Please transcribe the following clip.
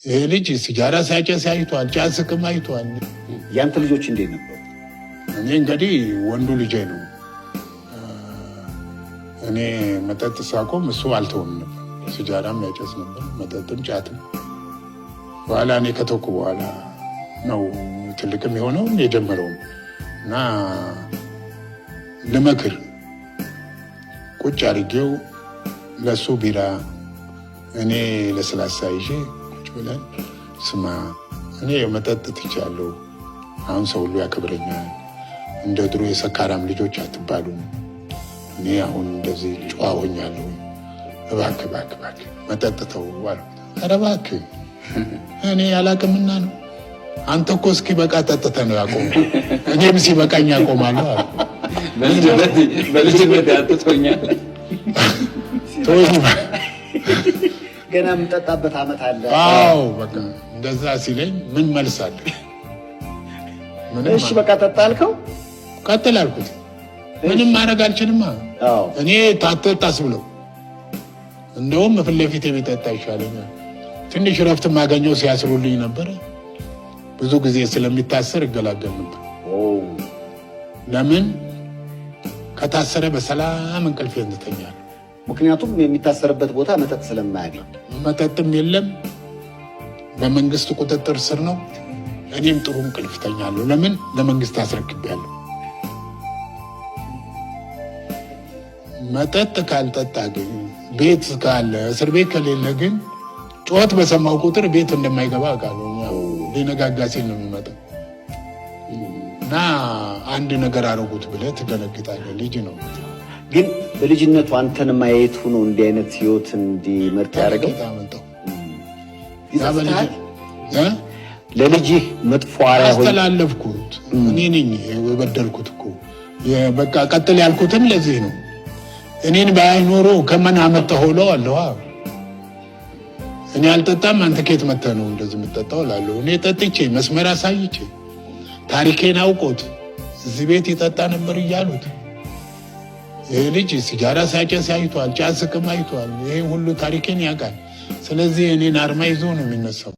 ይሄ ልጅ ሲጋራ ሲያጨስ አይቷል፣ ጫት ሲቅም አይቷል። ያንተ ልጆች እንዴት ነበሩ? እኔ እንግዲህ ወንዱ ልጄ ነው። እኔ መጠጥ ሳቆም እሱ አልተውም ነበር። ሲጋራም ያጨስ ነበር፣ መጠጥም ጫትም። በኋላ እኔ ከተውኩ በኋላ ነው ትልቅም የሆነው የጀመረውም እና ልመክር ቁጭ አድርጌው ለሱ ቢራ እኔ ለስላሳ ይዤ ቁጭ ብለን ስማ እኔ መጠጥ ትቻለሁ፣ አሁን ሰው ሁሉ ያከብረኛል፣ እንደ ድሮ የሰካራም ልጆች አትባሉም፣ እኔ አሁን እንደዚህ ጨዋ ሆኛለሁ፣ እባክህ እባክህ እባክህ መጠጥ ተው አልኩት። ኧረ እባክህ እኔ ያላቅምና ነው፣ አንተ እኮ እስኪ በቃ ጠጥተህ ነው ያቆምኩ፣ እኔም ሲበቃኝ ያቆማለሁ አልኩ። በልጅነት ያጥቶኛል ገና የምጠጣበት ዓመት አለ። አዎ በቃ እንደዛ ሲለኝ ምን መልስ አለ? እሺ በቃ ጠጣ አልከው? ቀጥል አልኩት። ምንም ማድረግ አልችልማ። እኔ ታጠጣስ ብለው እንደውም ፊት ለፊት የሚጠጣ ይሻለኛል። ትንሽ ረፍት ማገኘው ሲያስሩልኝ ነበር። ብዙ ጊዜ ስለሚታሰር እገላገል ነበር። ለምን ከታሰረ በሰላም እንቅልፍ እንተኛለሁ። ምክንያቱም የሚታሰርበት ቦታ መጠጥ ስለማያገኝ፣ መጠጥም የለም፣ በመንግስት ቁጥጥር ስር ነው። እኔም ጥሩ እንቅልፍ ተኛለሁ። ለምን ለመንግስት አስረክቤያለሁ። መጠጥ ካልጠጣ ግን ቤት ካለ እስር ቤት ከሌለ ግን ጩኸት በሰማው ቁጥር ቤት እንደማይገባ አውቃለሁ። ሊነጋጋ ሲል ነው የሚመጣው እና አንድ ነገር አረጉት ብለህ ትደነግጣለህ። ልጅ ነው ግን በልጅነቱ አንተን ማየቱ ነው እንዲህ አይነት ህይወት እንዲመርጥ ያደረገው። ለልጅህ መጥፎ አርአያ አስተላለፍኩት። እኔ ነኝ የበደልኩት እኮ። በቃ ቀጥል ያልኩትም ለዚህ ነው። እኔን ባይኖሮ ከምን አመጣህ ሆለው አለዋ። እኔ አልጠጣም፣ አንተ ከየት መጥተህ ነው እንደዚህ የምትጠጣው እላለሁ። እኔ ጠጥቼ መስመር አሳይቼ ታሪኬን አውቆት እዚህ ቤት ይጠጣ ነበር እያሉት ይሄ ልጅ ሲጋራ ሲያጨስ አይቷል፣ ጫት ሲቅም አይቷል። ይሄ ሁሉ ታሪኬን ያውቃል። ስለዚህ እኔን አርማ ይዞ ነው የሚነሳው።